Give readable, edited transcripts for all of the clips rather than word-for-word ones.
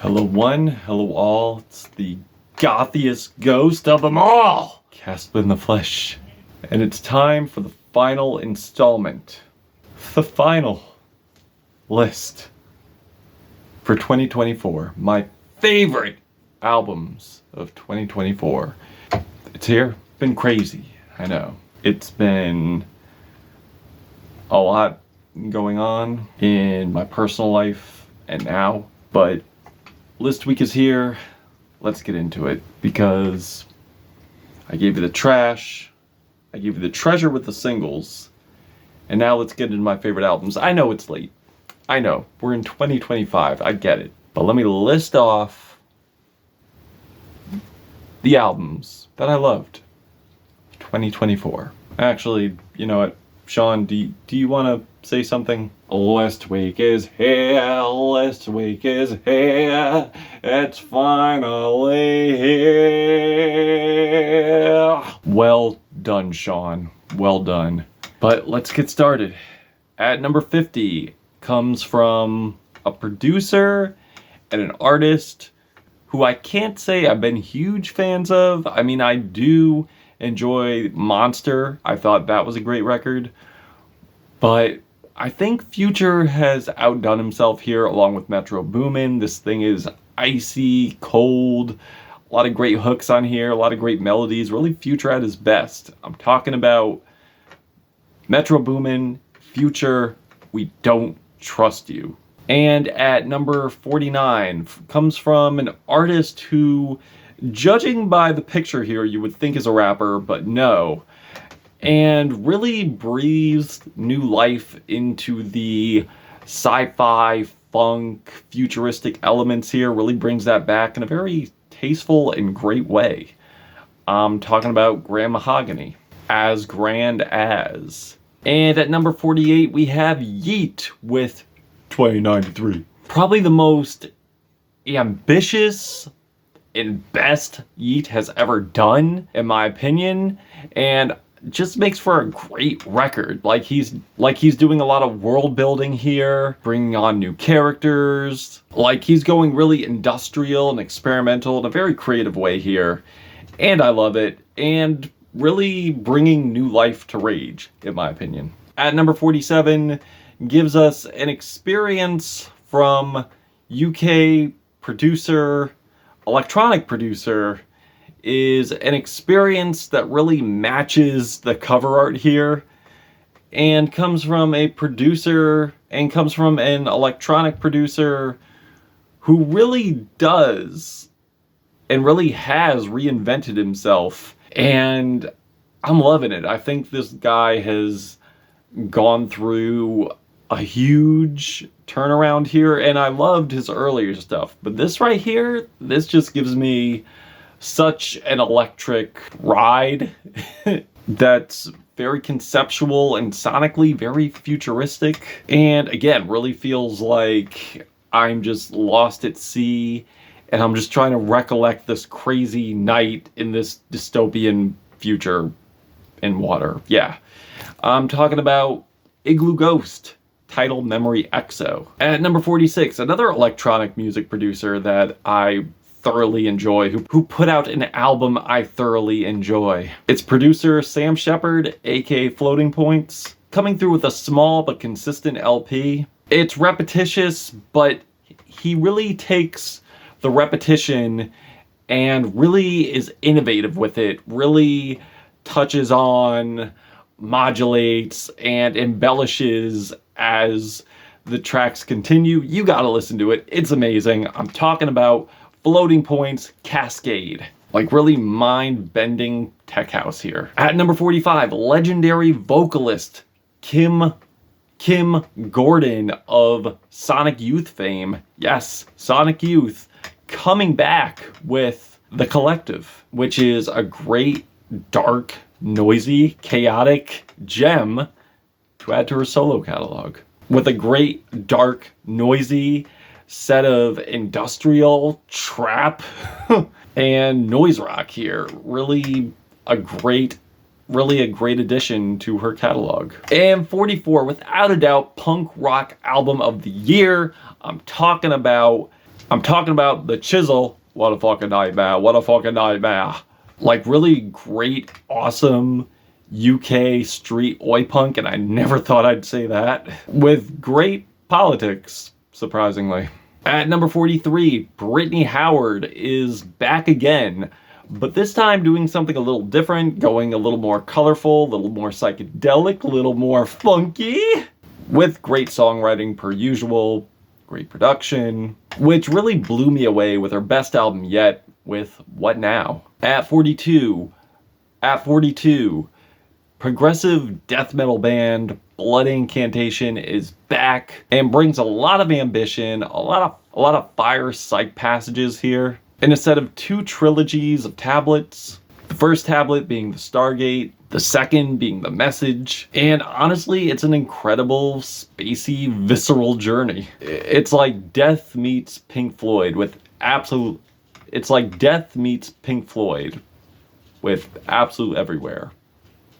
Hello one, hello all, it's the gothiest ghost of them all, Casper in the flesh. And it's time for the final installment, the final list for 2024, my favorite albums of 2024. It's here, been crazy, I know. It's been a lot going on in my personal life and now, but List week is here. Let's get into it, because I gave you the trash, I gave you the treasure with the singles, and now let's get into my favorite albums. I know it's late. I know, we're in 2025, I get it. But let me list off the albums that I loved 2024. Actually, you know what? Sean, do you want to say something? Last week is here, last week is here, it's finally here. Well done, Sean, well done. But let's get started. At number 50 comes from a producer and an artist who I can't say I've been huge fans of. I mean, I do enjoy Monster. I thought that was a great record. But I think Future has outdone himself here along with Metro Boomin. This thing is icy, cold, a lot of great hooks on here, a lot of great melodies, really Future at his best. I'm talking about Metro Boomin, Future, We Don't Trust You. And at number 49 comes from an artist who, judging by the picture here, you would think is a rapper, but no. And really breathes new life into the sci-fi, funk, futuristic elements here. Really brings that back in a very tasteful and great way. I'm talking about Mahogany As Grande As. And at number 48, we have Yeet with 2093. Probably the most ambitious and best Yeet has ever done, in my opinion. And just makes for a great record. Like he's doing a lot of world building here, bringing on new characters. Like he's going really industrial and experimental in a very creative way here. And I love it. And really bringing new life to Rage, in my opinion. At number 47, gives us an experience from UK producer, electronic producer, is an experience that really matches the cover art here, and comes from a producer and comes from an electronic producer who really does and really has reinvented himself, and I'm loving it. I think this guy has gone through a huge turnaround here, and I loved his earlier stuff, but this right here, this just gives me such an electric ride that's very conceptual and sonically very futuristic, and again really feels like I'm just lost at sea and I'm just trying to recollect this crazy night in this dystopian future in water. Yeah, I'm talking about Igloo Ghost, Tidal Memory Exo. At number 46, another electronic music producer that I thoroughly enjoy, who put out an album I thoroughly enjoy. It's producer Sam Shepard, aka Floating Points, coming through with a small but consistent LP. It's repetitious, but he really takes the repetition and really is innovative with it, really touches on, modulates, and embellishes as the tracks continue. You gotta listen to it, it's amazing. I'm talking about Floating Points Cascade. Like really mind-bending tech house here. At number 45, legendary vocalist Kim Gordon of Sonic Youth fame. Yes, Sonic Youth, coming back with The Collective, which is a great, dark, noisy, chaotic gem to add to her solo catalog. With a great, dark, noisy set of industrial trap and noise rock here. Really a great addition to her catalog. And 44, without a doubt, punk rock album of the year. I'm talking about I'm talking about the Chisel. What a fucking nightmare. What a fucking nightmare. Like, really great, awesome UK street oi punk, and I never thought I'd say that. With great politics, surprisingly. At number 43, Brittany Howard is back again, but this time doing something a little different, going a little more colorful, a little more psychedelic, a little more funky, with great songwriting per usual, great production, which really blew me away with her best album yet, with What Now? At 42, progressive death metal band Blood Incantation is back and brings a lot of ambition, a lot of fire psych passages here, in a set of 2 trilogies of tablets. The first tablet being the Stargate, the second being the Message, and honestly, it's an incredible, spacey, visceral journey. It's like Death meets Pink Floyd with Absolute Everywhere.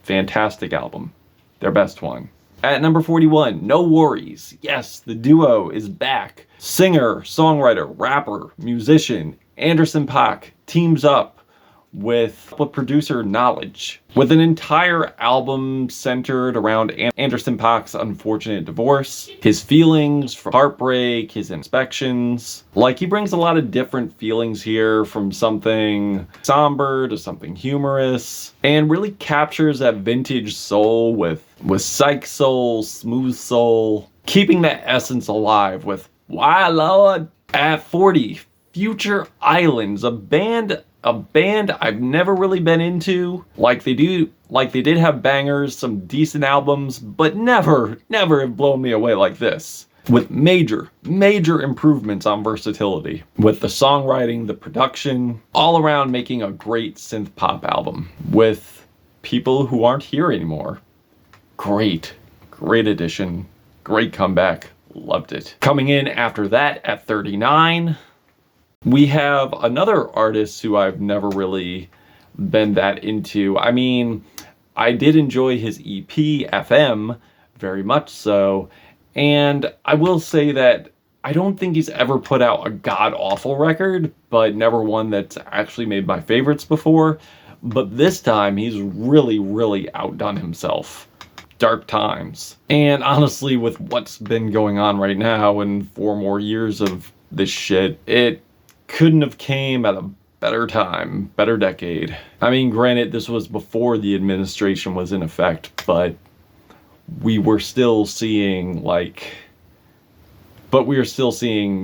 Fantastic album. Their best one. At number 41, No Worries. Yes, the duo is back. Singer, songwriter, rapper, musician, Anderson .Paak teams up with producer Knowledge, with an entire album centered around Anderson .Paak's unfortunate divorce, his feelings for heartbreak, his inspections. Like, he brings a lot of different feelings here, from something somber to something humorous, and really captures that vintage soul with psych soul, smooth soul, keeping that essence alive with Why Lord. At 40, Future Islands, a band I've never really been into. Like, they did have bangers, some decent albums, but never have blown me away like this. With major improvements on versatility. With the songwriting, the production, all around making a great synth pop album. With people who aren't here anymore. Great addition, great comeback, loved it. Coming in after that at 39, we have another artist who I've never really been that into. I mean, I did enjoy his EP, FM, very much so, and I will say that I don't think he's ever put out a god-awful record, but never one that's actually made my favorites before. But this time, he's really outdone himself. Dark times. And honestly, with what's been going on right now and 4 more years of this shit, it couldn't have came at a better time, better decade. I mean, granted, this was before the administration was in effect, but we were still seeing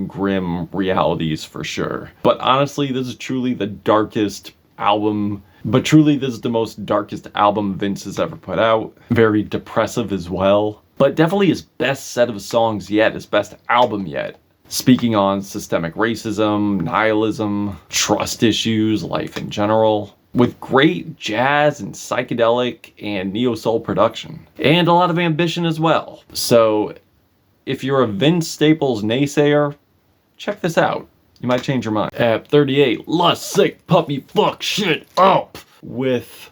grim realities for sure. But honestly, this is truly the darkest album, but truly this is the most darkest album Vince has ever put out. Very depressive as well, but definitely his best set of songs yet, his best album yet. Speaking on systemic racism, nihilism, trust issues, life in general, with great jazz and psychedelic and neo-soul production. And a lot of ambition as well. So if you're a Vince Staples naysayer, check this out. You might change your mind. At 38, Lust, Sick, Puppy, Fuck, Shit Up, with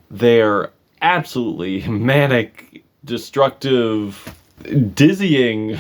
their absolutely manic, destructive, dizzying,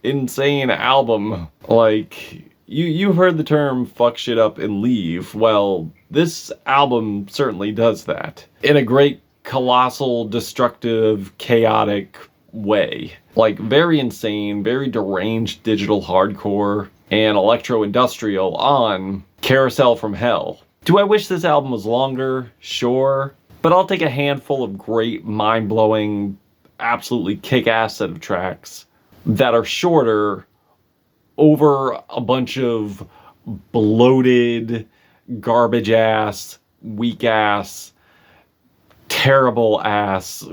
insane album. Like, you've heard the term fuck shit up and leave. Well, this album certainly does that in a great, colossal, destructive, chaotic way. Like, very insane, very deranged digital hardcore and electro-industrial on Carousel from Hell. Do I wish this album was longer? Sure. But I'll take a handful of great, mind-blowing, absolutely kick-ass set of tracks that are shorter over a bunch of bloated, garbage-ass, weak-ass, terrible-ass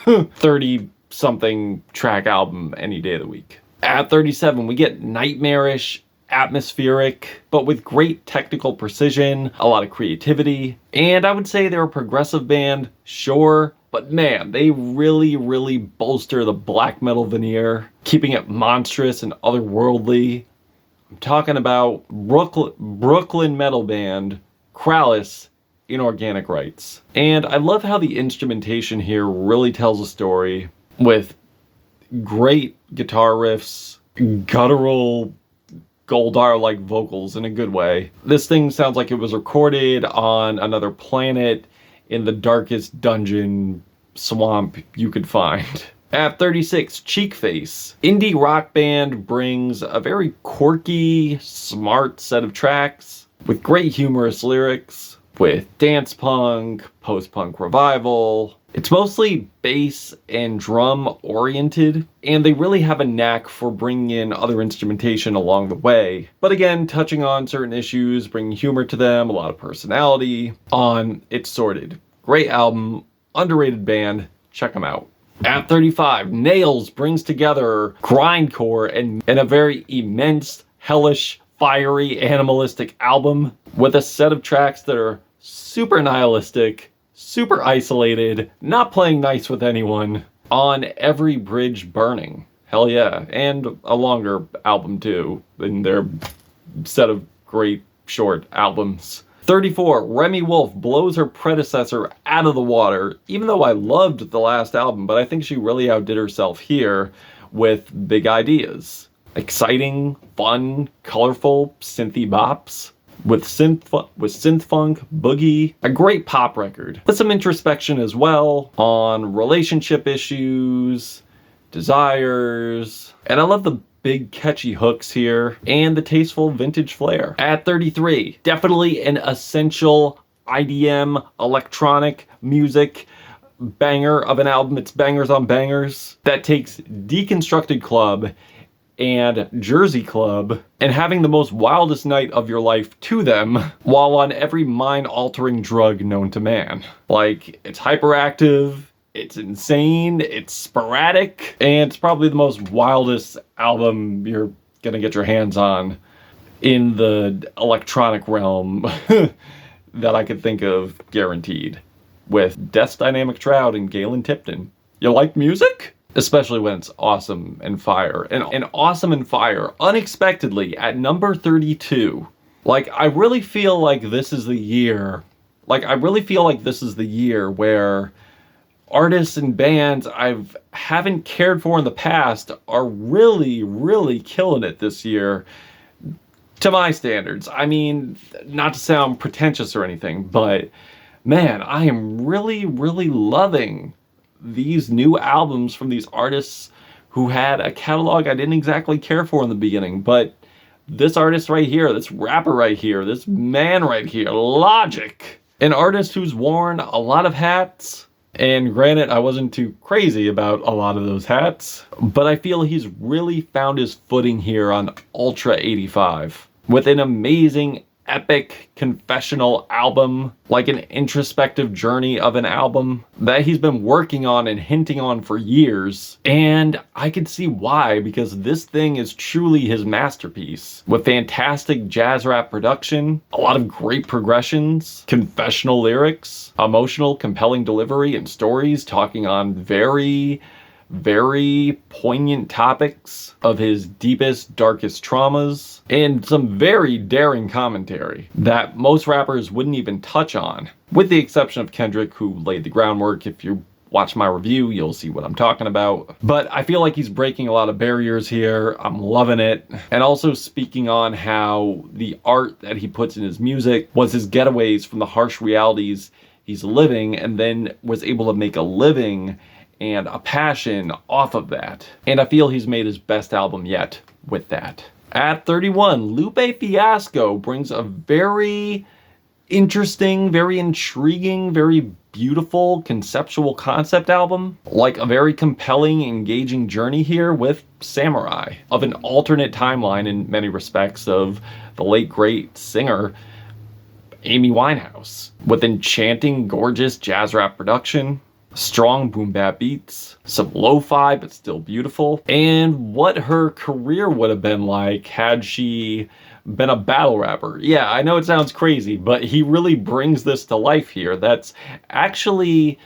30-something track album any day of the week. At 37, we get nightmarish, atmospheric, but with great technical precision, a lot of creativity, and I would say they're a progressive band, sure, but man, they really bolster the black metal veneer, keeping it monstrous and otherworldly. I'm talking about Brooklyn metal band Krallice, Inorganic Rites. And I love how the instrumentation here really tells a story with great guitar riffs, guttural Goldar-like vocals in a good way. This thing sounds like it was recorded on another planet in the darkest dungeon swamp you could find. At 36, Cheekface. Indie rock band brings a very quirky, smart set of tracks with great humorous lyrics, with dance punk, post-punk revival. It's mostly bass and drum oriented, and they really have a knack for bringing in other instrumentation along the way. But again, touching on certain issues, bringing humor to them, a lot of personality. On It's Sorted. Great album, underrated band, check them out. At 35, Nails brings together grindcore and a very immense, hellish, fiery, animalistic album with a set of tracks that are super nihilistic, super isolated, not playing nice with anyone. On Every Bridge Burning. Hell yeah. And a longer album too, in their set of great short albums. 34, Remy Wolf blows her predecessor out of the water, even though I loved the last album, but I think she really outdid herself here with Big Ideas. Exciting, fun, colorful, synthy bops. With synth funk, boogie, a great pop record. With some introspection as well on relationship issues, desires, and I love the big catchy hooks here, and the tasteful vintage flair. At 33, definitely an essential IDM electronic music banger of an album. It's bangers on bangers that takes Deconstructed Club and Jersey Club and having the most wildest night of your life to them while on every mind-altering drug known to man. Like, it's hyperactive, it's insane, it's sporadic, and it's probably the most wildest album you're gonna get your hands on in the electronic realm that I could think of, guaranteed. With Death's Dynamic Shroud and Galen Tipton. You like music? Especially when it's awesome and fire. And awesome and fire, unexpectedly, at number 32. Like, I really feel like this is the year. Where artists and bands I haven't cared for in the past are really, really killing it this year. To my standards. I mean, not to sound pretentious or anything, but man, I am really, really loving these new albums from these artists who had a catalog I didn't exactly care for in the beginning, but this artist right here, this rapper right here, this man right here, Logic, an artist who's worn a lot of hats, and granted, I wasn't too crazy about a lot of those hats, but I feel he's really found his footing here on Ultra 85 with an amazing epic confessional album, like an introspective journey of an album that he's been working on and hinting on for years. And I could see why, because this thing is truly his masterpiece with fantastic jazz rap production, a lot of great progressions, confessional lyrics, emotional, compelling delivery, and stories talking on very poignant topics of his deepest, darkest traumas, and some very daring commentary that most rappers wouldn't even touch on, with the exception of Kendrick, who laid the groundwork. If you watch my review, you'll see what I'm talking about. But I feel like he's breaking a lot of barriers here. I'm loving it. And also speaking on how the art that he puts in his music was his getaways from the harsh realities he's living, and then was able to make a living and a passion off of that. And I feel he's made his best album yet with that. At 31, Lupe Fiasco brings a very interesting, very intriguing, very beautiful conceptual concept album. Like a very compelling, engaging journey here with Samurai, of an alternate timeline in many respects of the late great singer Amy Winehouse, with enchanting, gorgeous jazz rap production, strong boom bap beats, some lo-fi but still beautiful, and what her career would have been like had she been a battle rapper. Yeah, I know it sounds crazy, but he really brings this to life here. That's actually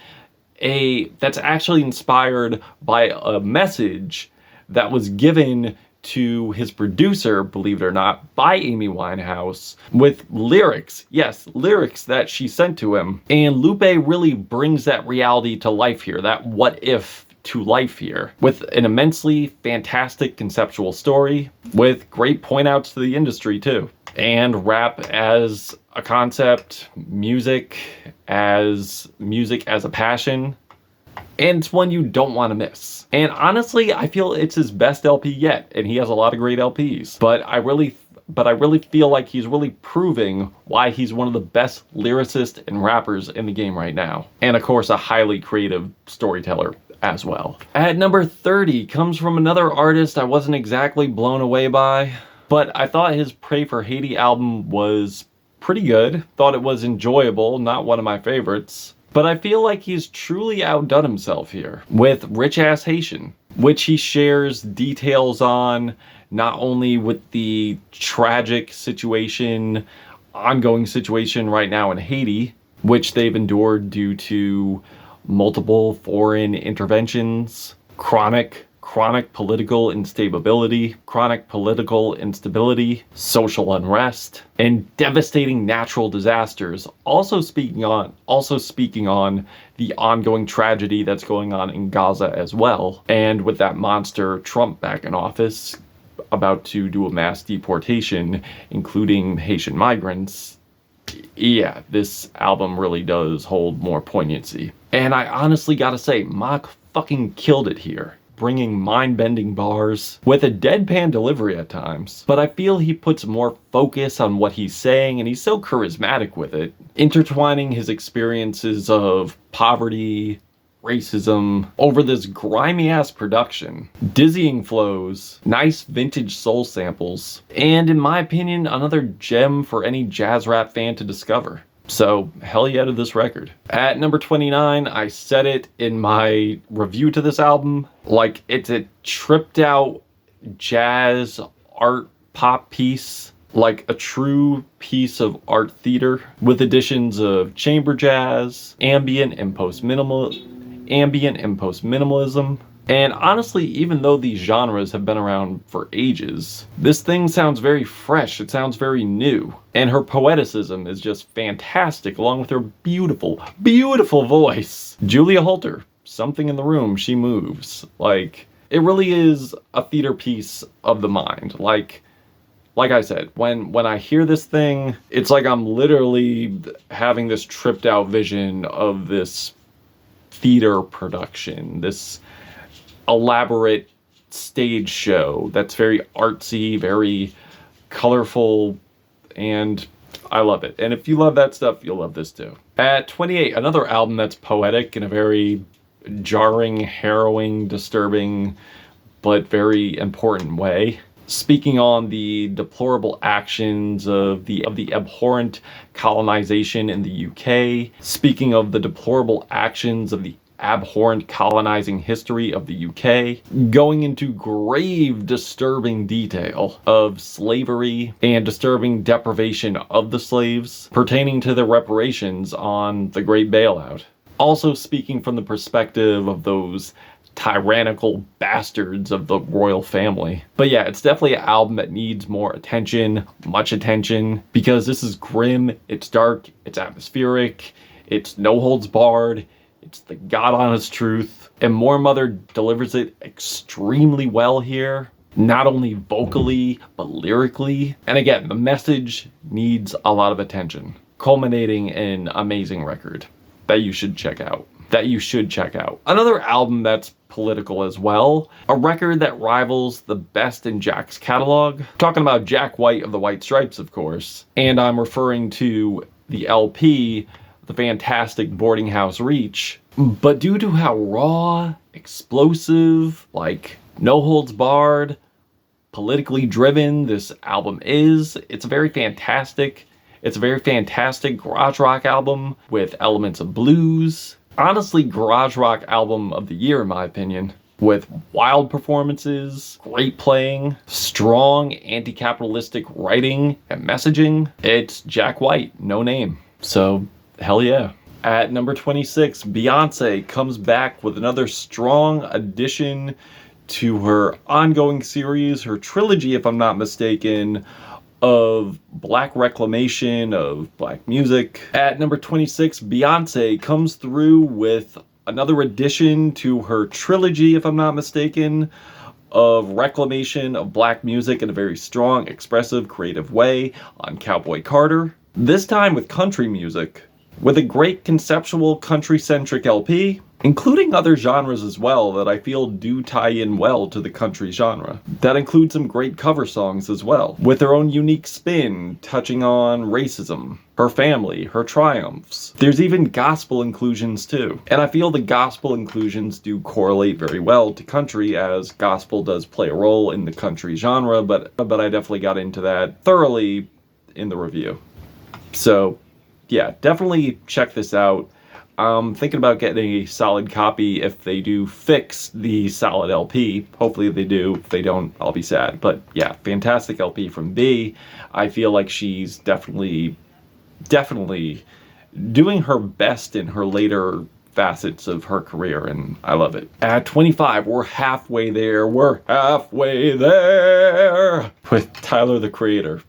inspired by a message that was given to his producer, believe it or not, by Amy Winehouse, with lyrics. Yes, lyrics that she sent to him. And Lupe really brings that reality to life here, that what if to life here with an immensely fantastic conceptual story with great point outs to the industry too. And rap as a concept, music as a passion, and it's one you don't want to miss. And honestly, I feel it's his best LP yet, and he has a lot of great LPs. But I really feel like he's really proving why he's one of the best lyricists and rappers in the game right now. And of course, a highly creative storyteller as well. At number 30 comes from another artist I wasn't exactly blown away by, but I thought his Pray for Haiti album was pretty good. Thought it was enjoyable, not one of my favorites. But I feel like he's truly outdone himself here with Rich Ass Haitian, which he shares details on, not only with the tragic situation, ongoing situation right now in Haiti, which they've endured due to multiple foreign interventions, chronic political instability, social unrest, and devastating natural disasters. Also speaking on the ongoing tragedy that's going on in Gaza as well. And with that monster Trump back in office, about to do a mass deportation, including Haitian migrants. Yeah, this album really does hold more poignancy. And I honestly gotta say, Mach fucking killed it here, bringing mind-bending bars with a deadpan delivery at times. But I feel he puts more focus on what he's saying, and he's so charismatic with it, intertwining his experiences of poverty, racism, over this grimy-ass production, dizzying flows, nice vintage soul samples, and in my opinion, another gem for any jazz rap fan to discover. So, hell yeah to this record. At number 29, I said it in my review to this album, like it's a tripped out jazz art pop piece, like a true piece of art theater, with additions of chamber jazz, ambient and post-minimalism. And honestly, even though these genres have been around for ages, this thing sounds very fresh, it sounds very new. And her poeticism is just fantastic, along with her beautiful, beautiful voice. Julia Holter, something in the room, she moves. Like, it really is a theater piece of the mind. Like I said, when I hear this thing, it's like I'm literally having this tripped out vision of this theater production, this elaborate stage show that's very artsy, very colorful, and I love it. And if you love that stuff, you'll love this too. At 28, another album that's poetic in a very jarring, harrowing, disturbing, but very important way. Speaking on the deplorable actions of the abhorrent colonization in the UK, speaking of the deplorable actions of the abhorrent colonizing history of the UK, going into grave disturbing detail of slavery and disturbing deprivation of the slaves, pertaining to the reparations on the Great Bailout. Also speaking from the perspective of those tyrannical bastards of the royal family. But yeah, it's definitely an album that needs more attention, much attention, because this is grim, it's dark, it's atmospheric, it's no holds barred, it's the God honest truth, and More Mother delivers it extremely well here, not only vocally, but lyrically. And again, the message needs a lot of attention, culminating in an amazing record that you should check out. Another album that's political as well, a record that rivals the best in Jack's catalog. Talking about Jack White of the White Stripes, of course, and I'm referring to the LP, The Fantastic Boarding House Reach. But due to how raw, explosive, like no holds barred, politically driven this album is, it's a very fantastic garage rock album with elements of blues. Honestly, garage rock album of the year in my opinion, with wild performances, great playing, strong anti-capitalistic writing and messaging. It's Jack White, no name. So hell yeah. At number 26, Beyonce comes back with another strong addition to her ongoing series, her trilogy if I'm not mistaken, of Black reclamation of Black music. At number 26, Beyonce comes through with another addition to her trilogy, if I'm not mistaken, of reclamation of black music in a very strong, expressive, creative way on Cowboy Carter. This time with country music, with a great conceptual country-centric LP, including other genres as well that I feel do tie in well to the country genre. That includes some great cover songs as well, with their own unique spin, touching on racism, her family, her triumphs. There's even gospel inclusions too. And I feel the gospel inclusions do correlate very well to country, as gospel does play a role in the country genre, but I definitely got into that thoroughly in the review. So yeah, definitely check this out. I'm thinking about getting a solid copy if they do fix the solid LP. Hopefully they do. If they don't, I'll be sad. But yeah, fantastic LP from B. I feel like she's definitely doing her best in her later facets of her career, and I love it. At 25, we're halfway there. We're halfway there with Tyler, the Creator.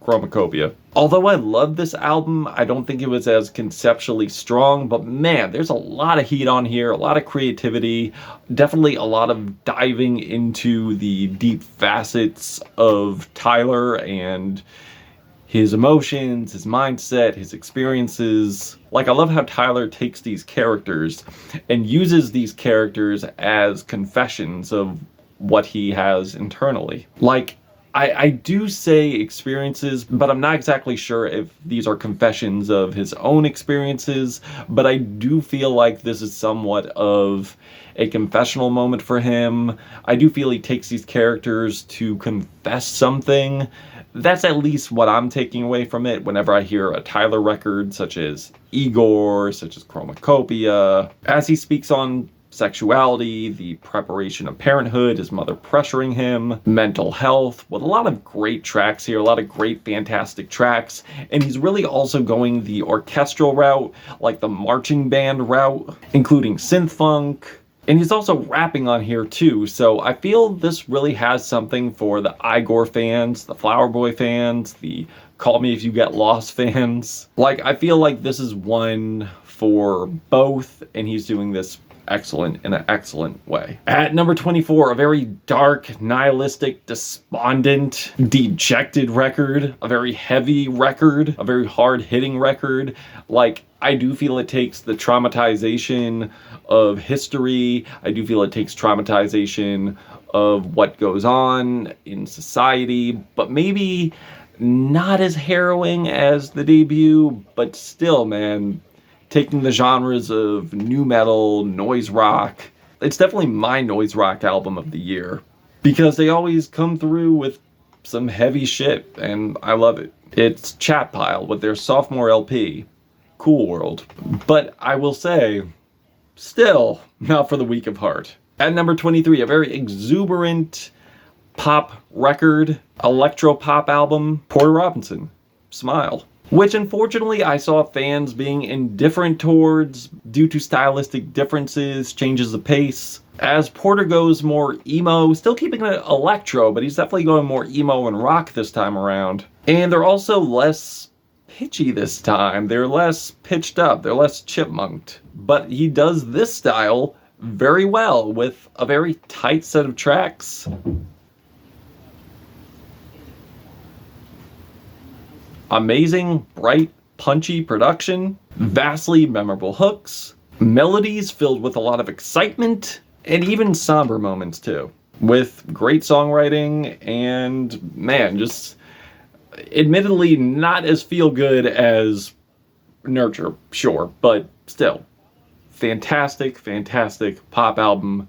Chromacopia. Although I love this album, I don't think it was as conceptually strong, but man, there's a lot of heat on here, a lot of creativity, definitely a lot of diving into the deep facets of Tyler and his emotions, his mindset, his experiences. Like, I love how Tyler takes these characters and uses these characters as confessions of what he has internally. Like, I do say experiences, but I'm not exactly sure if these are confessions of his own experiences, but I do feel like this is somewhat of a confessional moment for him. I do feel he takes these characters to confess something. That's at least what I'm taking away from it whenever I hear a Tyler record, such as Igor, such as Chromacopia, as he speaks on sexuality, the preparation of parenthood, his mother pressuring him, mental health, with a lot of great tracks here, a lot of great, fantastic tracks. And he's really also going the orchestral route, like the marching band route, including synth funk. And he's also rapping on here too, so I feel this really has something for the Igor fans, the Flower Boy fans, the Call Me If You Get Lost fans. Like, I feel like this is one for both, and he's doing this in an excellent way. At number 24, a very dark, nihilistic, despondent, dejected record, a very heavy record, a very hard-hitting record. Like, I do feel it takes the traumatization of history. I do feel it takes traumatization of what goes on in society, but maybe not as harrowing as the debut, but still, man, taking the genres of nu metal, noise rock. It's definitely my noise rock album of the year, because they always come through with some heavy shit, and I love it. It's Chat Pile with their sophomore LP, Cool World. But I will say, still not for the weak of heart. At number 23, a very exuberant pop record, electro pop album, Porter Robinson, Smile. Which unfortunately I saw fans being indifferent towards due to stylistic differences, changes of pace. As Porter goes more emo, still keeping it electro, but he's definitely going more emo and rock this time around. And they're also less pitchy this time. They're less pitched up, they're less chipmunked. But he does this style very well with a very tight set of tracks. Amazing, bright, punchy production, vastly memorable hooks, melodies filled with a lot of excitement, and even somber moments too, with great songwriting and, man, just admittedly not as feel-good as Nurture, sure, but still, fantastic, fantastic pop album.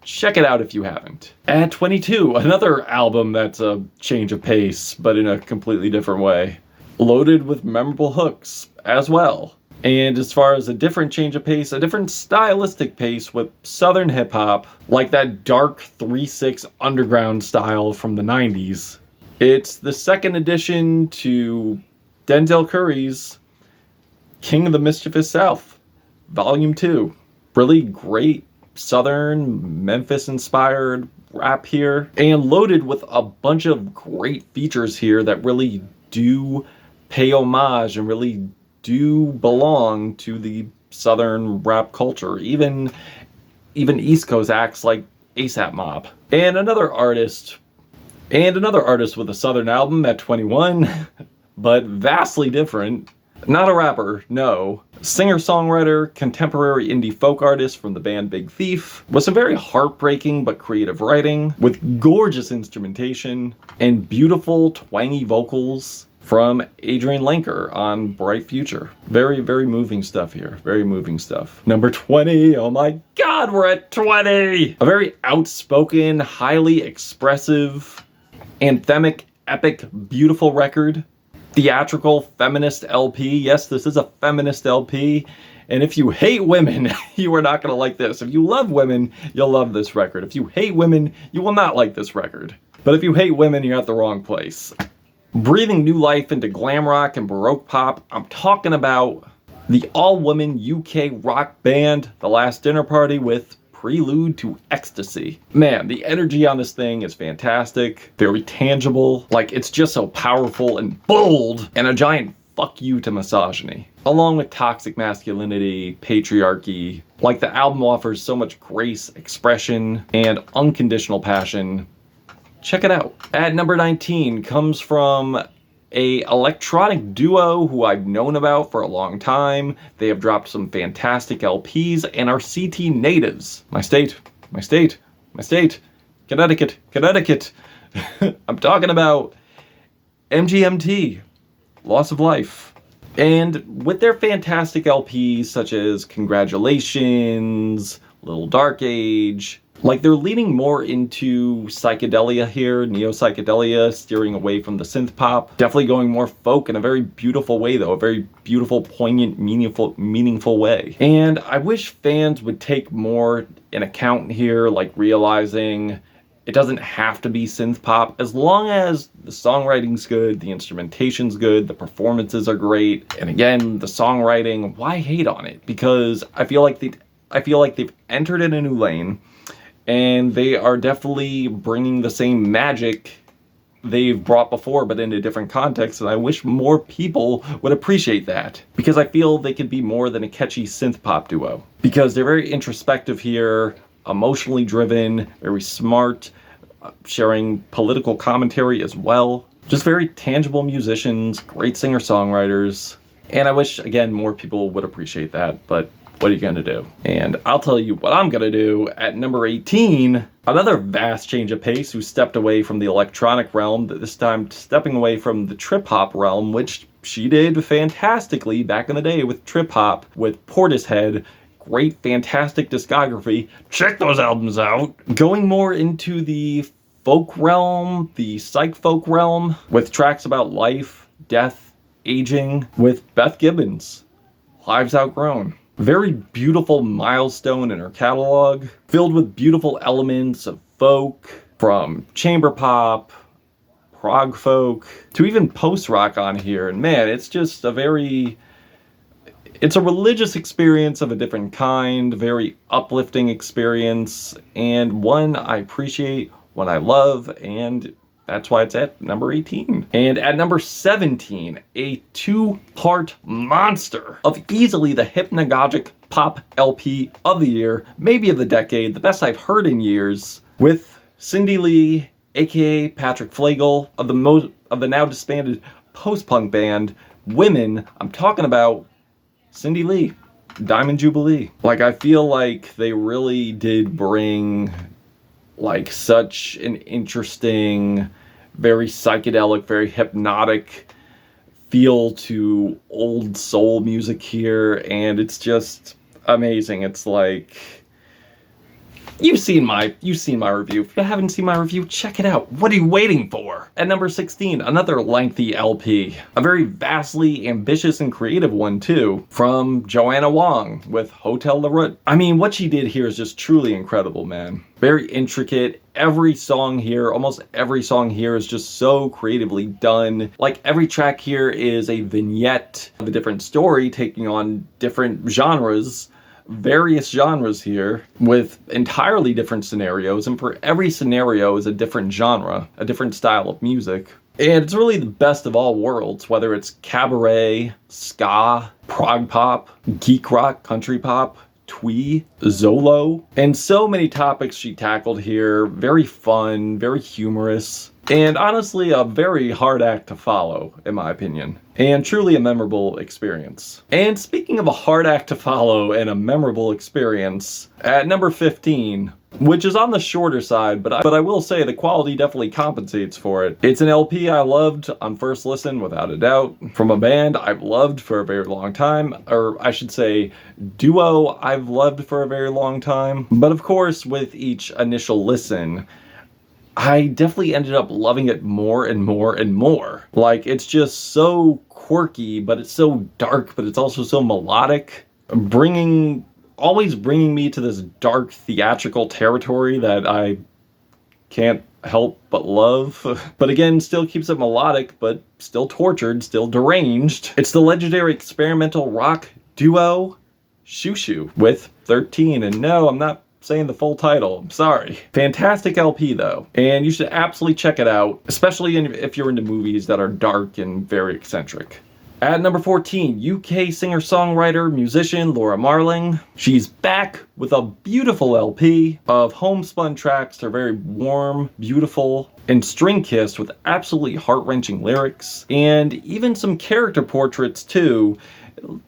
Check it out if you haven't. At 22, another album that's a change of pace, but in a completely different way. Loaded with memorable hooks as well. And as far as a different change of pace, a different stylistic pace with southern hip hop, like that dark 3/6 underground style from the 90s. It's the second addition to Denzel Curry's King of the Mischievous South, Volume 2. Really great southern, Memphis-inspired rap here, and loaded with a bunch of great features here that really do pay homage and really do belong to the Southern rap culture, even East Coast acts like ASAP Mob. And another artist with a Southern album at 21, but vastly different. Not a rapper, no. Singer-songwriter, contemporary indie folk artist from the band Big Thief, with some very heartbreaking but creative writing, with gorgeous instrumentation, and beautiful twangy vocals from Adrian Lenker on Bright Future. Very, very moving stuff here. Very moving stuff. Number 20, oh my god, we're at 20! A very outspoken, highly expressive, anthemic, epic, beautiful record. Theatrical feminist LP. Yes, this is a feminist LP. And if you hate women, you are not going to like this. If you love women, you'll love this record. If you hate women, you will not like this record. But if you hate women, you're at the wrong place. Breathing new life into glam rock and baroque pop, I'm talking about the all-woman UK rock band, The Last Dinner Party, with Prelude to Ecstasy. Man, the energy on this thing is fantastic, very tangible, like it's just so powerful and bold, and a giant fuck you to misogyny. Along with toxic masculinity, patriarchy, like the album offers so much grace, expression, and unconditional passion. Check it out. At number 19 comes from a electronic duo who I've known about for a long time. They have dropped some fantastic LPs and are CT natives. My state, Connecticut. I'm talking about MGMT, Loss of Life. And with their fantastic LPs such as Congratulations, Little Dark Age, like they're leaning more into psychedelia here, neo-psychedelia, steering away from the synth pop. Definitely going more folk in a very beautiful way though, a very beautiful, poignant, meaningful way. And I wish fans would take more in account here, like realizing it doesn't have to be synth pop, as long as the songwriting's good, the instrumentation's good, the performances are great. And again, the songwriting, why hate on it? Because I feel like they've entered in a new lane. And they are definitely bringing the same magic they've brought before, but in a different context. And I wish more people would appreciate that, because I feel they could be more than a catchy synth pop duo. Because they're very introspective here, emotionally driven, very smart, sharing political commentary as well. Just very tangible musicians, great singer-songwriters. And I wish, again, more people would appreciate that, but what are you gonna do? And I'll tell you what I'm gonna do. At number 18, another vast change of pace who stepped away from the electronic realm, this time stepping away from the trip-hop realm, which she did fantastically back in the day with trip-hop, with Portishead. Great, fantastic discography. Check those albums out. Going more into the folk realm, the psych folk realm, with tracks about life, death, aging, with Beth Gibbons, Lives Outgrown. Very beautiful milestone in her catalog, filled with beautiful elements of folk, from chamber pop, prog folk, to even post-rock on here. And man, it's just it's a religious experience of a different kind, very uplifting experience, and one I appreciate, one I love, and that's why it's at number 18. And at number 17, a two-part monster of easily the hypnagogic pop LP of the year, maybe of the decade, the best I've heard in years, with Cindy Lee, aka Patrick Flegel, of the now disbanded post-punk band Women. I'm talking about Cindy Lee, Diamond Jubilee. Like, I feel like they really did bring like such an interesting, very psychedelic, very hypnotic feel to old soul music here, and it's just amazing. It's like, you've seen my review. If you haven't seen my review, check it out. What are you waiting for? At number 16, another lengthy LP. A very vastly ambitious and creative one too, from Joanna Wong with Hotel La Route. I mean, what she did here is just truly incredible, man. Very intricate. Every song here, almost every song here is just so creatively done. Like, every track here is a vignette of a different story taking on different genres. Various genres here with entirely different scenarios, and for every scenario is a different genre, a different style of music. And it's really the best of all worlds, whether it's cabaret, ska, prog pop, geek rock, country pop, twee, Zolo, and so many topics she tackled here. Very fun, very humorous, and honestly a very hard act to follow, in my opinion, and truly a memorable experience. And speaking of a hard act to follow and a memorable experience, at number 15, which is on the shorter side, but I will say the quality definitely compensates for it. It's an LP I loved on first listen, without a doubt, from a band I've loved for a very long time, or I should say duo I've loved for a very long time. But of course, with each initial listen, I definitely ended up loving it more and more and more. Like, it's just so quirky, but it's so dark, but it's also so melodic, always bringing me to this dark theatrical territory that I can't help but love. But again, still keeps it melodic, but still tortured, still deranged. It's the legendary experimental rock duo Shoo Shoo with 13. And no, I'm not saying the full title, I'm sorry. Fantastic LP though, and you should absolutely check it out, especially if you're into movies that are dark and very eccentric. At number 14, UK singer-songwriter, musician Laura Marling. She's back with a beautiful LP of homespun tracks. They're very warm, beautiful, and string-kissed with absolutely heart-wrenching lyrics, and even some character portraits too.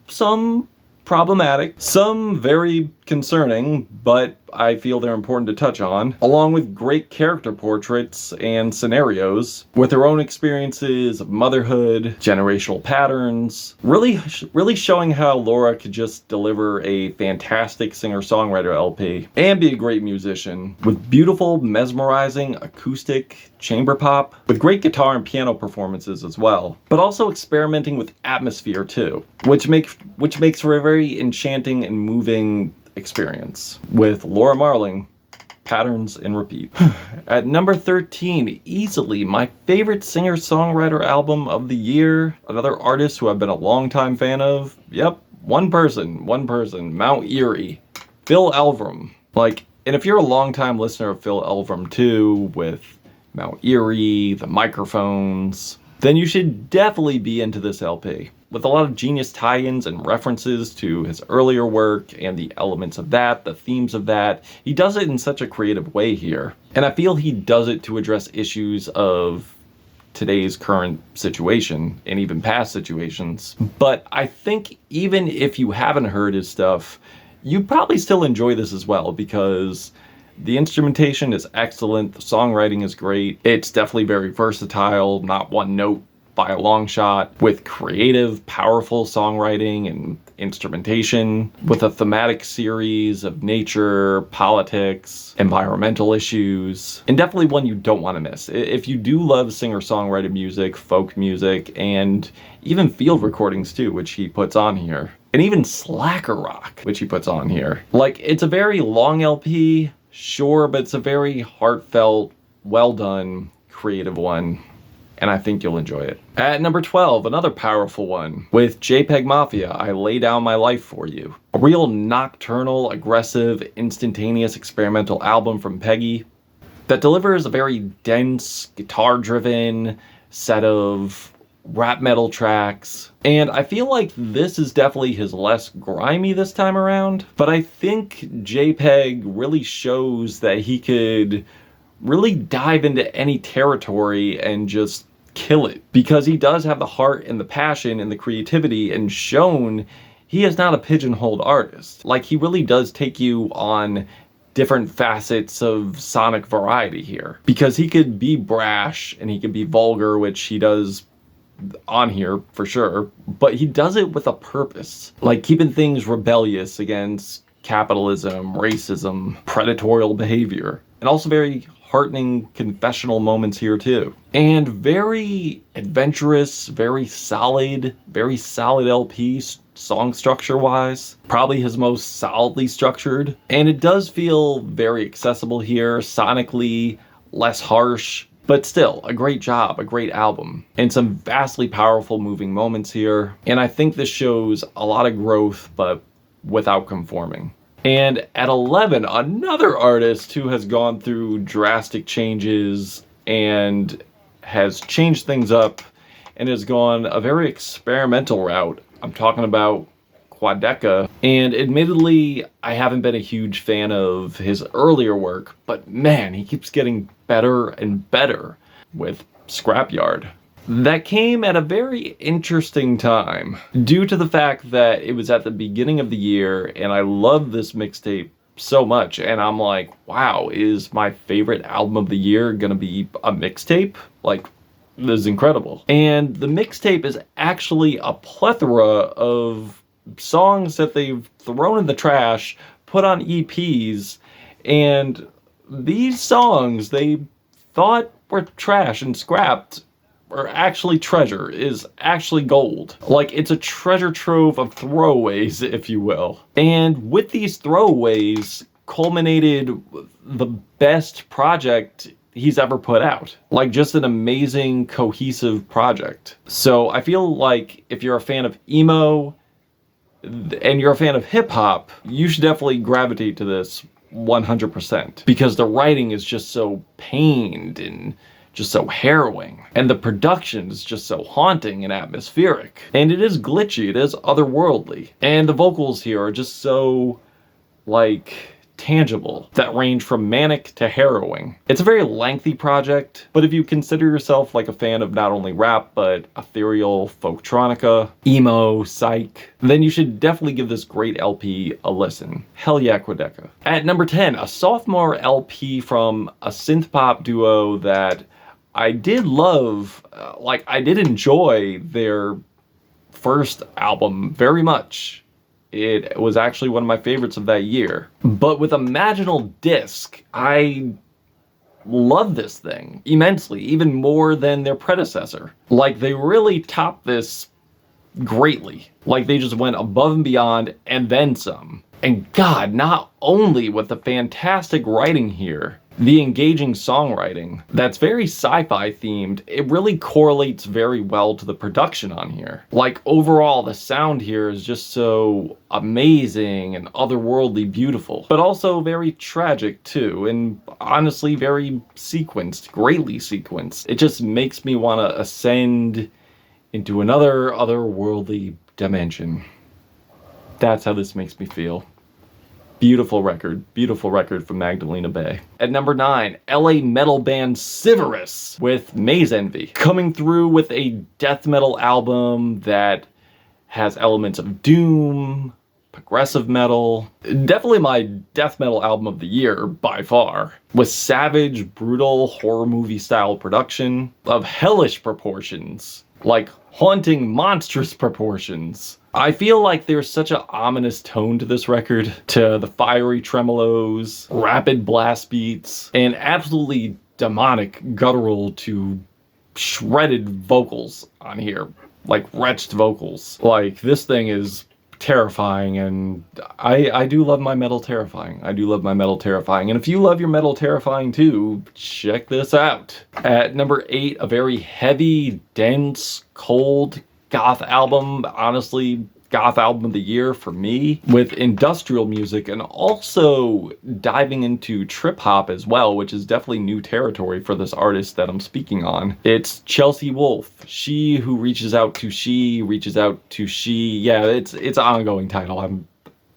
Some problematic, some very concerning, but I feel they're important to touch on, along with great character portraits and scenarios with their own experiences of motherhood, generational patterns, really showing how Laura could just deliver a fantastic singer-songwriter LP and be a great musician with beautiful, mesmerizing acoustic chamber pop with great guitar and piano performances as well, but also experimenting with atmosphere too, which makes for a very enchanting and moving experience with Laura Marling, Patterns and Repeat. At number 13, easily my favorite singer-songwriter album of the year, another artist who I've been a longtime fan of. Yep, one person, Mount Eerie, Phil Elverum. And if you're a longtime listener of Phil Elverum too, with Mount Eerie, the microphones, then you should definitely be into this LP. With a lot of genius tie-ins and references to his earlier work and the elements of that, the themes of that, he does it in such a creative way here. And I feel he does it to address issues of today's current situation and even past situations. But I think even if you haven't heard his stuff, you probably still enjoy this as well, because the instrumentation is excellent, the songwriting is great, it's definitely very versatile, not one note by a long shot, with creative, powerful songwriting and instrumentation, with a thematic series of nature, politics, environmental issues, and definitely one you don't want to miss. If you do love singer-songwriter music, folk music, and even field recordings too, which he puts on here, and even slacker rock, which he puts on here. It's a very long LP, sure, but it's a very heartfelt, well done, creative one, and I think you'll enjoy it. At number 12, another powerful one, with JPEG Mafia, I Lay Down My Life For You. A real nocturnal, aggressive, instantaneous experimental album from Peggy that delivers a very dense, guitar-driven set of rap metal tracks. And I feel like this is definitely his less grimy this time around, but I think JPEG really shows that he could really dive into any territory and just kill it, because he does have the heart and the passion and the creativity, and shown he is not a pigeonholed artist. He really does take you on different facets of sonic variety here, because he could be brash and he could be vulgar, which he does on here for sure, but he does it with a purpose, keeping things rebellious against capitalism, racism, predatorial behavior, and also very heartening confessional moments here too. And very adventurous, very solid LP song structure wise. Probably his most solidly structured. And it does feel very accessible here, sonically less harsh, but still a great job, a great album, and some vastly powerful moving moments here. And I think this shows a lot of growth, but without conforming. And at 11, another artist who has gone through drastic changes and has changed things up and has gone a very experimental route. I'm talking about Quadeca, and admittedly, I haven't been a huge fan of his earlier work, but man, he keeps getting better and better with Scrapyard. That came at a very interesting time, due to the fact that it was at the beginning of the year, and I love this mixtape so much, and I'm like, wow, is my favorite album of the year gonna be a mixtape? Like, this is incredible. And the mixtape is actually a plethora of songs that they've thrown in the trash, put on EPs, and these songs they thought were trash and scrapped are actually treasure, is actually gold. Like, it's a treasure trove of throwaways, if you will. And with these throwaways culminated the best project he's ever put out. Like, just an amazing, cohesive project. So I feel like if you're a fan of emo and you're a fan of hip hop, you should definitely gravitate to this 100%, because the writing is just so pained and just so harrowing, and the production is just so haunting and atmospheric, and it is glitchy, it is otherworldly, and the vocals here are just so, like, tangible, that range from manic to harrowing. It's a very lengthy project, but if you consider yourself like a fan of not only rap, but ethereal, folktronica, emo, psych, then you should definitely give this great LP a listen. Hell yeah, Quadeca. At number 10, a sophomore LP from a synth-pop duo that I did love, I did enjoy their first album very much. It was actually one of my favorites of that year. But with Imaginal Disc, I love this thing immensely, even more than their predecessor. Like, they really topped this greatly. Like, they just went above and beyond and then some. And God, not only with the fantastic writing here, the engaging songwriting that's very sci-fi themed, it really correlates very well to the production on here. Like, overall, the sound here is just so amazing and otherworldly beautiful, but also very tragic too, and honestly very sequenced, greatly sequenced. It just makes me want to ascend into another otherworldly dimension. That's how this makes me feel. Beautiful record from Magdalena Bay. At number 9, LA metal band Siverus with Maze Envy, coming through with a death metal album that has elements of doom, progressive metal. Definitely my death metal album of the year by far, with savage, brutal horror movie style production of hellish proportions, like haunting, monstrous proportions. I feel like there's such an ominous tone to this record, to the fiery tremolos, rapid blast beats, and absolutely demonic, guttural to shredded vocals on here, like wretched vocals. Like, this thing is terrifying, and I do love my metal terrifying. I do love my metal terrifying, and if you love your metal terrifying too, check this out. At number 8, a very heavy, dense, cold goth album, honestly, goth album of the year for me, with industrial music and also diving into trip hop as well, which is definitely new territory for this artist that I'm speaking on. It's Chelsea Wolfe. She who reaches out to she reaches out to she. Yeah, it's an ongoing title.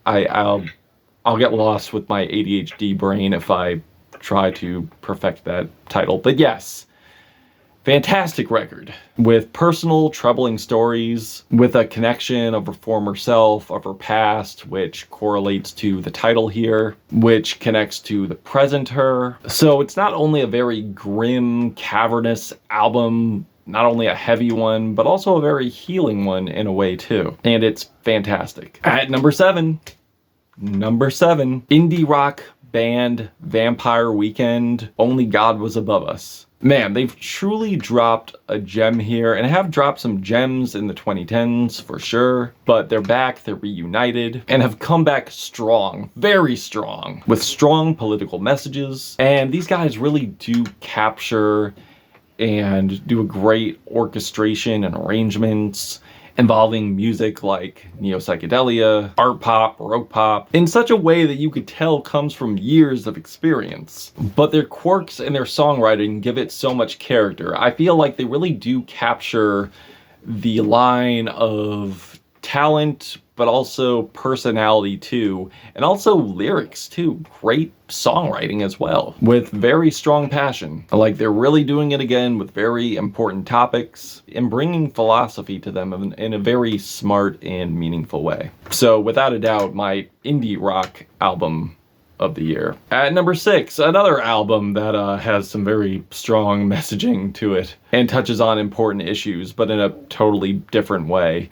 I'll get lost with my ADHD brain if I try to perfect that title. But yes, fantastic record with personal, troubling stories, with a connection of her former self, of her past, which correlates to the title here, which connects to the present her. So it's not only a very grim, cavernous album, not only a heavy one, but also a very healing one in a way too. And it's fantastic. At number 7, indie rock band Vampire Weekend, Only God Was Above Us. Man, they've truly dropped a gem here, and have dropped some gems in the 2010s for sure, but they're back, they're reunited, and have come back strong, very strong, with strong political messages. And these guys really do capture and do a great orchestration and arrangements involving music like neo-psychedelia, art pop, baroque pop, in such a way that you could tell comes from years of experience. But their quirks and their songwriting give it so much character. I feel like they really do capture the line of talent, but also personality too, and also lyrics too. Great songwriting as well, with very strong passion. Like, they're really doing it again with very important topics and bringing philosophy to them in a very smart and meaningful way. So without a doubt, my indie rock album of the year. At number 6, another album that has some very strong messaging to it and touches on important issues, but in a totally different way.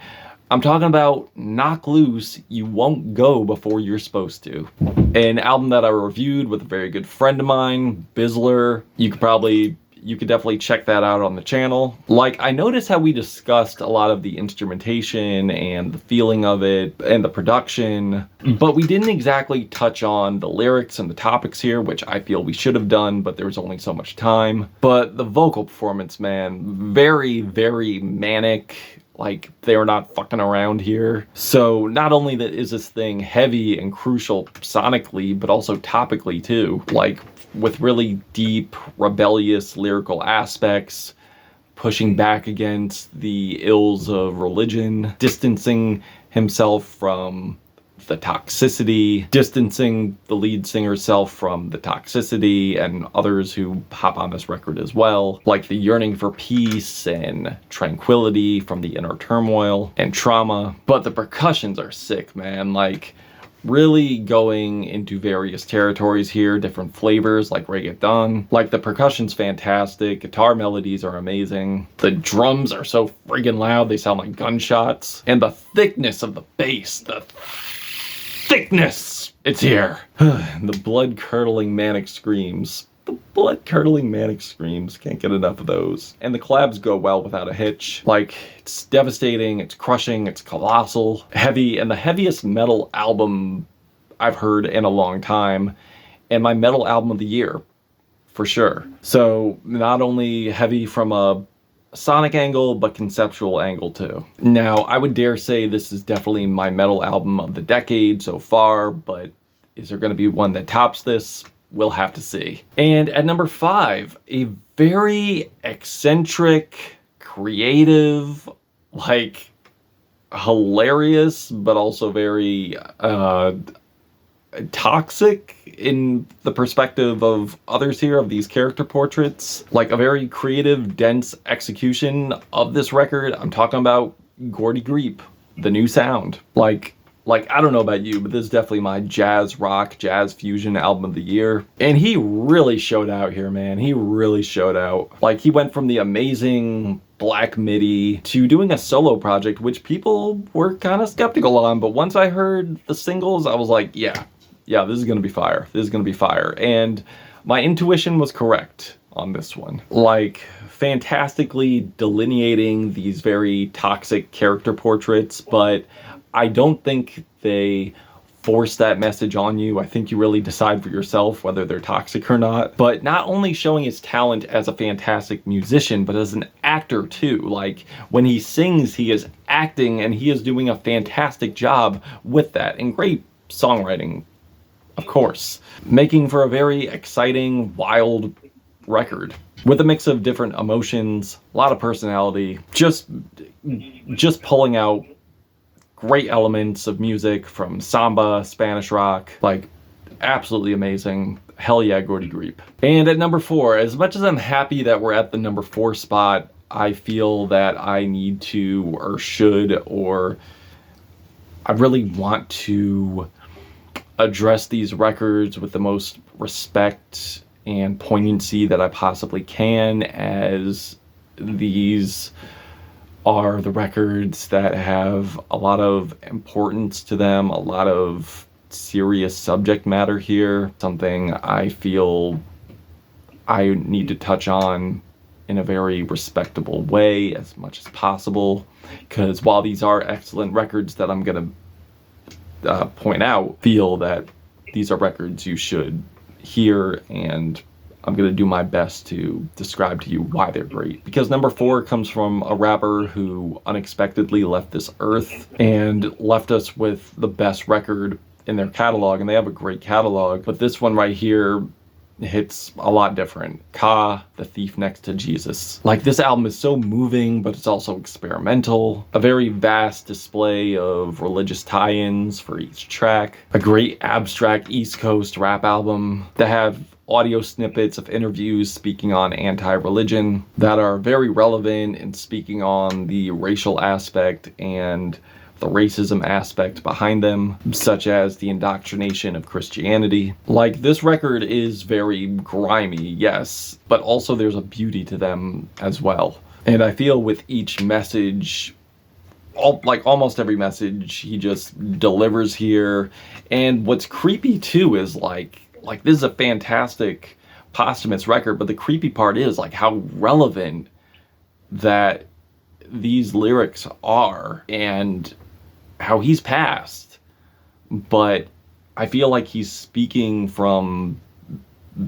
I'm talking about Knock Loose, You Won't Go Before You're Supposed to. An album that I reviewed with a very good friend of mine, Bizzler. You could definitely check that out on the channel. Like, I noticed how we discussed a lot of the instrumentation and the feeling of it and the production, but we didn't exactly touch on the lyrics and the topics here, which I feel we should have done, but there was only so much time. But the vocal performance, man, very, very manic. Like, they're not fucking around here. So not only is this thing heavy and crucial sonically, but also topically too. Like, with really deep, rebellious lyrical aspects, pushing back against the ills of religion, distancing himself from the toxicity, distancing the lead singer's self from the toxicity and others who hop on this record as well, like the yearning for peace and tranquility from the inner turmoil and trauma. But the percussions are sick, man. Like, really going into various territories here, different flavors like reggaeton. Like, the percussion's fantastic, guitar melodies are amazing, the drums are so friggin' loud they sound like gunshots, and the thickness of the bass, the thickness, it's here. The blood-curdling manic screams. The blood-curdling manic screams, can't get enough of those. And the collabs go well without a hitch. Like, it's devastating, it's crushing, it's colossal, heavy, and the heaviest metal album I've heard in a long time, and my metal album of the year, for sure. So, not only heavy from a sonic angle, but conceptual angle too. Now, I would dare say this is definitely my metal album of the decade so far, but is there going to be one that tops this? We'll have to see. And at number 5, a very eccentric, creative, like, hilarious, but also very toxic in the perspective of others here, of these character portraits. Like, a very creative, dense execution of this record. I'm talking about Gordy Greep, The New Sound. Like, I don't know about you, but this is definitely my jazz rock, jazz fusion album of the year. And he really showed out here, man. He really showed out. Like, he went from the amazing Black MIDI to doing a solo project, which people were kind of skeptical on. But once I heard the singles, I was like, yeah, this is gonna be fire. This is gonna be fire. And my intuition was correct on this one. Like, fantastically delineating these very toxic character portraits, but I don't think they force that message on you. I think you really decide for yourself whether they're toxic or not. But not only showing his talent as a fantastic musician, but as an actor too. Like, when he sings, he is acting, and he is doing a fantastic job with that. And great songwriting, of course. Making for a very exciting, wild record with a mix of different emotions, a lot of personality, just pulling out great elements of music from samba, Spanish rock, like, absolutely amazing. Hell yeah, Gordy Greep. And at number 4, as much as I'm happy that we're at the number 4 spot, I feel that I need to, or should, or I really want to address these records with the most respect and poignancy that I possibly can, as these are the records that have a lot of importance to them, a lot of serious subject matter here, something I feel I need to touch on in a very respectable way as much as possible, because while these are excellent records that I'm gonna point out, feel that these are records you should hear, and I'm gonna do my best to describe to you why they're great. Because number 4 comes from a rapper who unexpectedly left this earth and left us with the best record in their catalog, and they have a great catalog, but this one right here hits a lot different. Ka, the thief next to Jesus. Like, this album is so moving, but it's also experimental. A very vast display of religious tie-ins for each track. A great abstract East Coast rap album that have audio snippets of interviews speaking on anti-religion that are very relevant in speaking on the racial aspect and the racism aspect behind them, such as the indoctrination of Christianity. Like, this record is very grimy, yes, but also there's a beauty to them as well. And I feel with each message, almost every message he just delivers here. And what's creepy too is like this is a fantastic posthumous record, but the creepy part is like how relevant that these lyrics are and how he's passed. But I feel like he's speaking from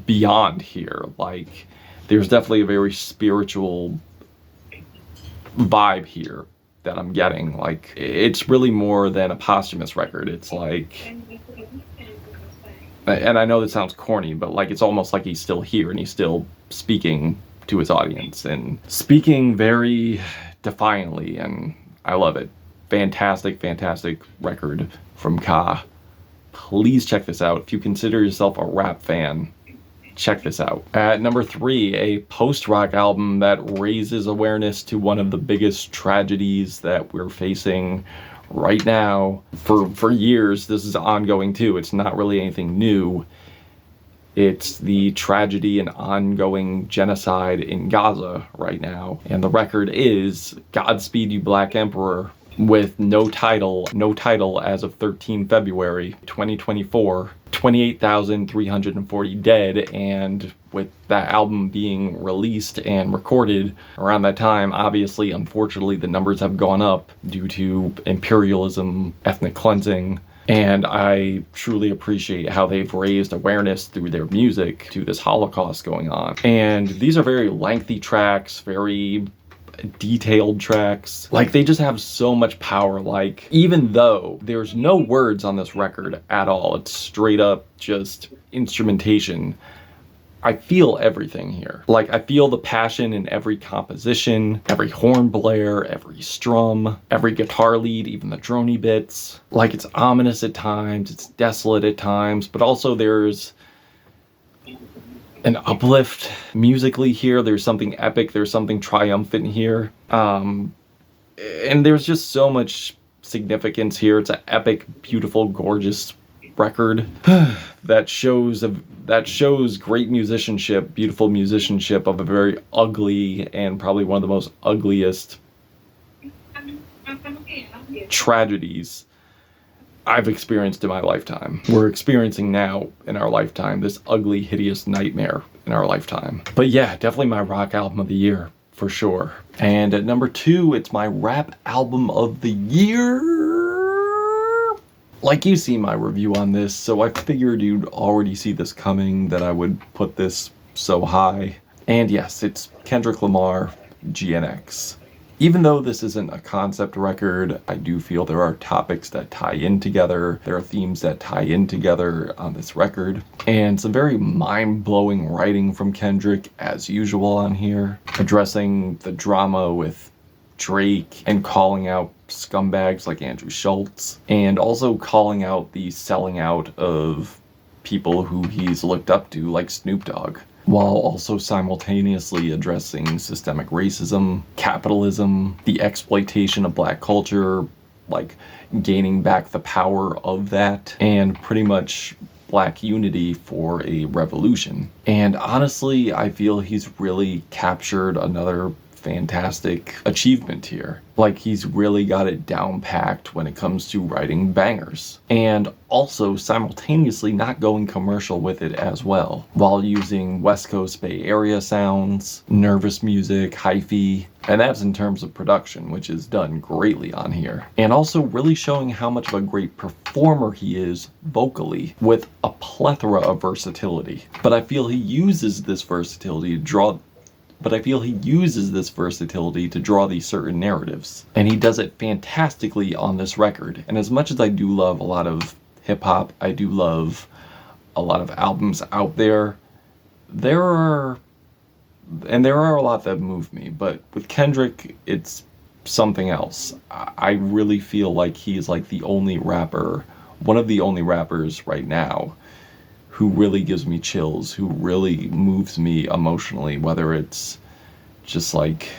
beyond here. Like, there's definitely a very spiritual vibe here that I'm getting. Like, it's really more than a posthumous record. It's like, and I know this sounds corny, but like, it's almost like he's still here and he's still speaking to his audience and speaking very defiantly, and I love it. Fantastic, fantastic record from Ka. Please check this out. If you consider yourself a rap fan, check this out. At number 3, a post-rock album that raises awareness to one of the biggest tragedies that we're facing right now. For years, this is ongoing too. It's not really anything new. It's the tragedy and ongoing genocide in Gaza right now. And the record is Godspeed You Black Emperor, with no title as of 13 February 2024, 28,340 dead, and with that album being released and recorded around that time, obviously, unfortunately, the numbers have gone up due to imperialism, ethnic cleansing, and I truly appreciate how they've raised awareness through their music to this Holocaust going on. And these are very lengthy tracks, very detailed tracks. Like, they just have so much power. Like, even though there's no words on this record at all, it's straight up just instrumentation, I feel everything here. Like, I feel the passion in every composition, every horn blare, every strum, every guitar lead, even the drony bits. Like, it's ominous at times, it's desolate at times, but also there's an uplift musically here. There's something epic, there's something triumphant here. And there's just so much significance here. It's an epic, beautiful, gorgeous record that shows great musicianship, beautiful musicianship of a very ugly and probably one of the most ugliest tragedies I've experienced in my lifetime. We're experiencing now in our lifetime this ugly, hideous nightmare in our lifetime. But yeah, definitely my rock album of the year, for sure. And at number 2, it's my rap album of the year. Like, you see my review on this, so I figured you'd already see this coming, that I would put this so high. And yes, it's Kendrick Lamar, GNX. Even though this isn't a concept record, I do feel there are topics that tie in together. There are themes that tie in together on this record. And some very mind-blowing writing from Kendrick, as usual on here. Addressing the drama with Drake and calling out scumbags like Andrew Schultz. And also calling out the selling out of people who he's looked up to, like Snoop Dogg, while also simultaneously addressing systemic racism, capitalism, the exploitation of black culture, like gaining back the power of that, and pretty much black unity for a revolution. And honestly, I feel he's really captured another fantastic achievement here. Like, he's really got it down packed when it comes to writing bangers, and also simultaneously not going commercial with it as well, while using West Coast Bay Area sounds, nervous music, hyphy, and that's in terms of production, which is done greatly on here. And also really showing how much of a great performer he is vocally, with a plethora of versatility. But I feel he uses this versatility to draw these certain narratives. And he does it fantastically on this record. And as much as I do love a lot of hip hop, I do love a lot of albums out there, there are a lot that move me, but with Kendrick, it's something else. I really feel like he's like the only rapper, one of the only rappers right now who really gives me chills, who really moves me emotionally, whether it's just like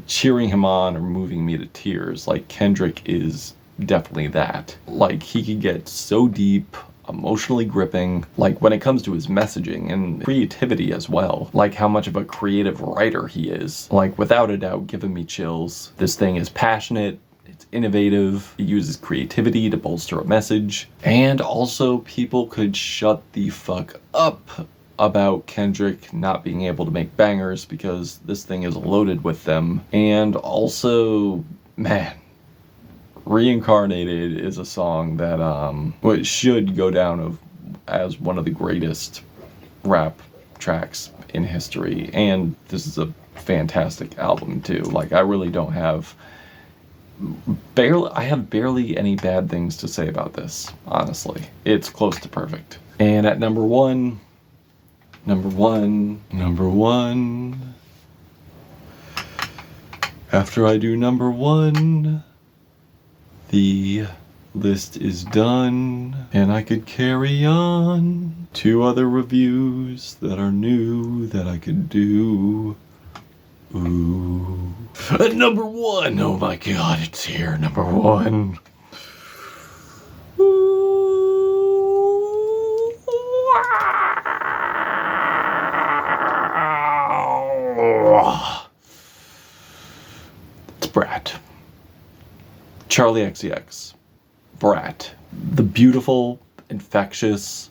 cheering him on or moving me to tears. Like Kendrick is definitely that. Like he could get so deep, emotionally gripping, like when it comes to his messaging and creativity as well, like how much of a creative writer he is, like without a doubt giving me chills. This thing is passionate, it's innovative, it uses creativity to bolster a message, and also people could shut the fuck up about Kendrick not being able to make bangers because this thing is loaded with them. And also, man, Reincarnated is a song that should go down as one of the greatest rap tracks in history, and this is a fantastic album too. Like I really don't have barely any bad things to say about this, honestly. It's close to perfect. And at number one, after I do number one, the list is done, and I could carry on to other reviews that are new that I could do. Ooh. At number one, oh my god, it's here, number one. It's Brat. Charli XCX. Brat. The beautiful, infectious,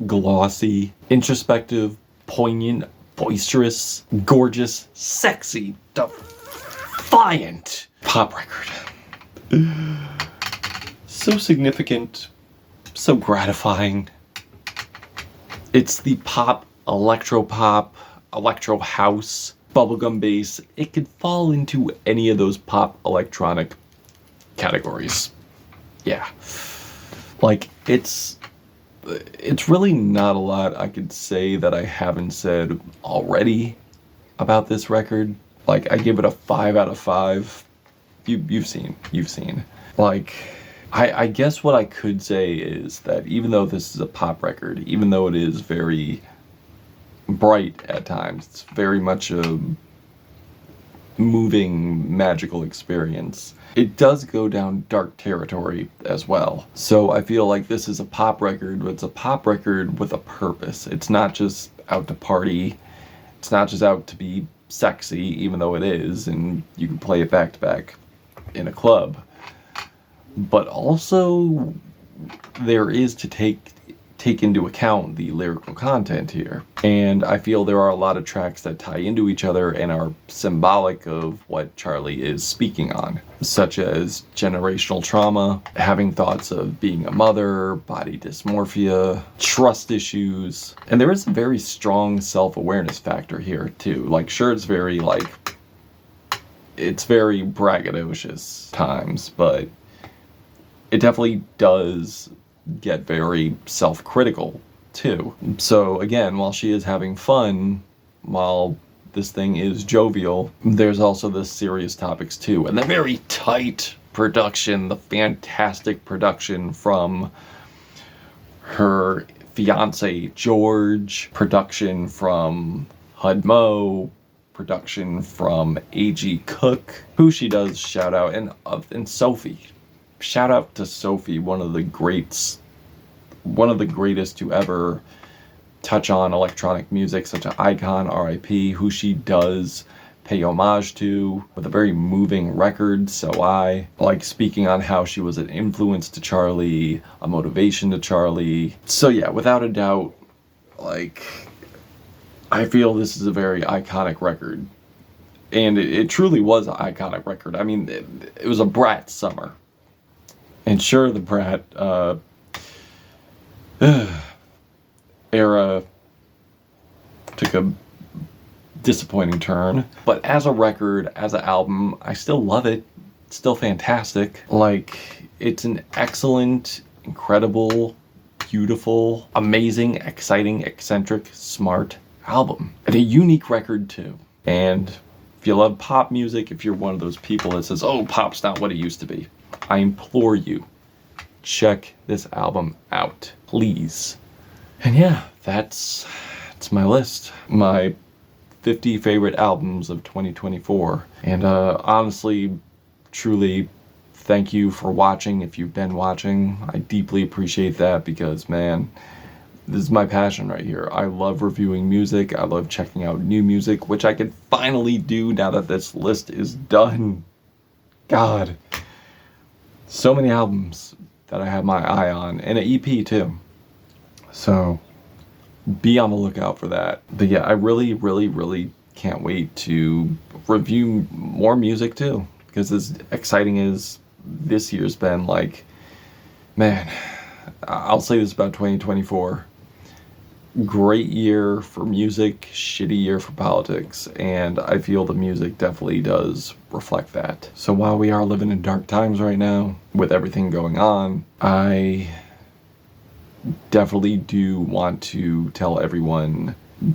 glossy, introspective, poignant, boisterous, gorgeous, sexy, defiant pop record. So significant, so gratifying. It's the pop, electro house, bubblegum bass. It could fall into any of those pop electronic categories. Yeah. Like, it's really not a lot I could say that I haven't said already about this record. Like, I give it a 5 out of 5. You've seen. Like, I guess what I could say is that even though this is a pop record, even though it is very bright at times, it's very much a moving, magical experience, it does go down dark territory as well. So I feel like this is a pop record, but it's a pop record with a purpose. It's not just out to party. It's not just out to be sexy, even though it is, and you can play it back to back in a club. But also, there is to take into account the lyrical content here. And I feel there are a lot of tracks that tie into each other and are symbolic of what Charli is speaking on, such as generational trauma, having thoughts of being a mother, body dysmorphia, trust issues. And there is a very strong self-awareness factor here too. Like, sure, it's very braggadocious times, but it definitely does get very self-critical too. So again, while she is having fun, while this thing is jovial, there's also the serious topics too. And the very tight production, the fantastic production from her fiance George, production from Hudmo, production from A.G. Cook, who she does shout out, and Sophie. Shout out to Sophie, one of the greatest to ever touch on electronic music, such an icon, R.I.P., who she does pay homage to with a very moving record, So I. Like, speaking on how she was an influence to Charli, a motivation to Charli. So yeah, without a doubt, like, I feel this is a very iconic record. And it truly was an iconic record. I mean, it was a Brat summer. And sure, the Brat era took a disappointing turn. But as a record, as an album, I still love it. It's still fantastic. Like, it's an excellent, incredible, beautiful, amazing, exciting, eccentric, smart, album. And a unique record too. And if you love pop music, if you're one of those people that says, oh, pop's not what it used to be, I implore you, check this album out, please. And yeah, that's my list. My 50 favorite albums of 2024. And honestly, truly, thank you for watching if you've been watching. I deeply appreciate that because, man, this is my passion right here. I love reviewing music. I love checking out new music, which I can finally do now that this list is done. God. So many albums that I have my eye on, and an EP too. So be on the lookout for that. But yeah, I really, really, really can't wait to review more music too. Because as exciting as this year's been, like, man, I'll say this about 2024. Great year for music, shitty year for politics, and I feel the music definitely does reflect that. So while we are living in dark times right now, with everything going on, I definitely do want to tell everyone,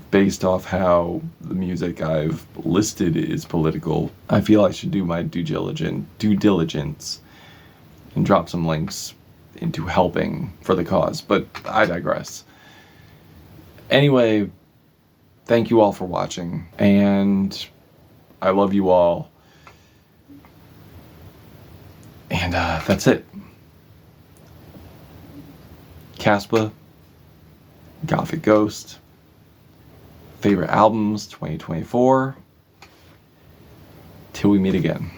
based off how the music I've listed is political, I feel I should do my due diligence and drop some links into helping for the cause, but I digress. Anyway, thank you all for watching, and I love you all. And that's it. Caspa, Gothic Ghost, favorite albums 2024. Till we meet again.